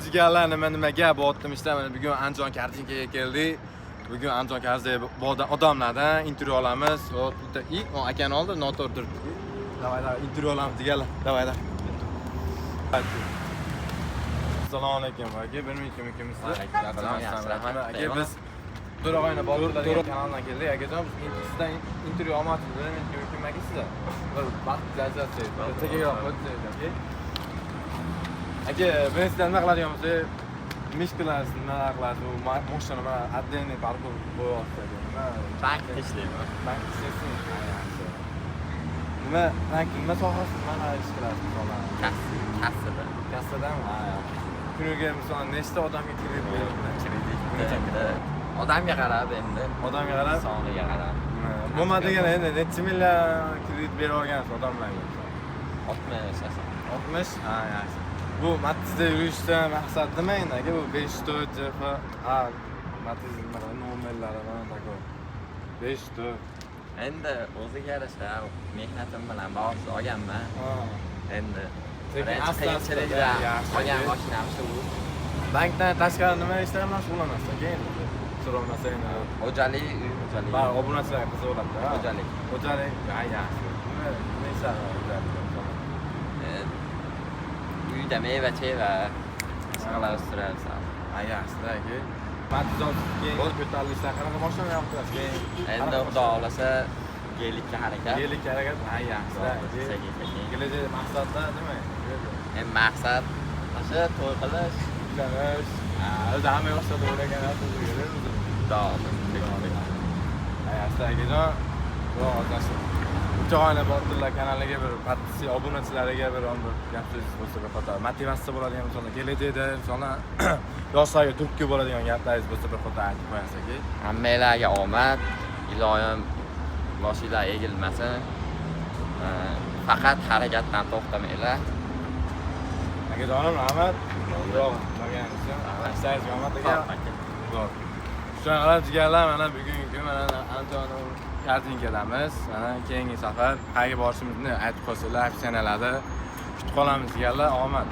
Jigarlar nimaga bo'tdim işte mana bugun Andijon kartinkaga keldik. Bugun Andijon kartinkaga odamlardan intervyu olamiz. Bitta o akani oldi, noto'g'ri turibdi. Davay, intervyu olamiz jigarlar. Davay. Assalomu alaykum aka. Bilmayman kimsiz. Aka biz To'rag'ayna Boburlar kanalidan keldik. Akajon sizdan intervyu olmoqchimiz. Bilmayman kim aka sizlar. Bir vaqt jazatsiz. Tegaroq o'tsangiz aka. Aka, ben sizdan nima qiladiganmiz? Mishkalar nima qilasiz? U mashinani отдельный parkour bo'yapti. Bank ishlayman. Bank ishlaysiz. Nima sohasida nima ish qilasiz masalan? Kassada. Kassadami? Kuniga masalan nechta odamga kredit berasiz? Odamga qarab endi. Odamga qarab? Soniga qarab. Nima degan endi necha million kredit berib olgansiz odamlarga? 60 asosan. 60? Ha, yaxshi. Bu Matizda yurishda maqsad nima endi aka? Bu 500 JF, Matiz nomellari mana takoq. 500. Endi o'ziga yarasha mehnatim bilan bosib olganman. Endi qiyinchilikda olgan mashinam shu. Bankdan tashqari nima ishlar bilan shug'ullanasiz aka endi? So'ramasa endi. Xo'jalik, Va obunachilar qiziqadi. Xo'jalik. Xo'jalik, yaxshi. Nima ishlar xo'jalik? Uyda meva-cheva ishqalar ustiramiz. Yaxshi aka. Matizga ko'tarilishlar qanaqa mashina yoqtirasiz? Endi xudo xolasa gelikka harakat. Gelikka harakat. Yaxshi. Kelajak maqsadlar nima? Maqsad o'sha to'y qilish, uylanish. O'zi hamma yoshlarda o'ylagan narsa o'zgaradi. Yaxshi akajon. Xudo To'rag'ayna Boburlar kanaliga bir podpiska obunachilariga bir gap so'z bo'lsa bir qator motivatsiya bo'ladigan misollar kelajakda insonlar yoshlarga turtki bo'ladigan gaplaringiz bo'lsa bir qator aytib qo'yasiz aka. Hammalarga omad, iloyim boshinglar egilmasin. Faqat harakatdan to'xtamanglar. Akajonim rahmat. Yo'q, qolganingiz uchun. Ishlaysiz omad aka. Shunaqa jigarlar mana bugungi kun mana Andijon kartinkadamiz. Mana keyingi safar qayerga borishimizni aytib qo'ysanglar, opsiyalarda kutib qolamiz jigarlar. Omad.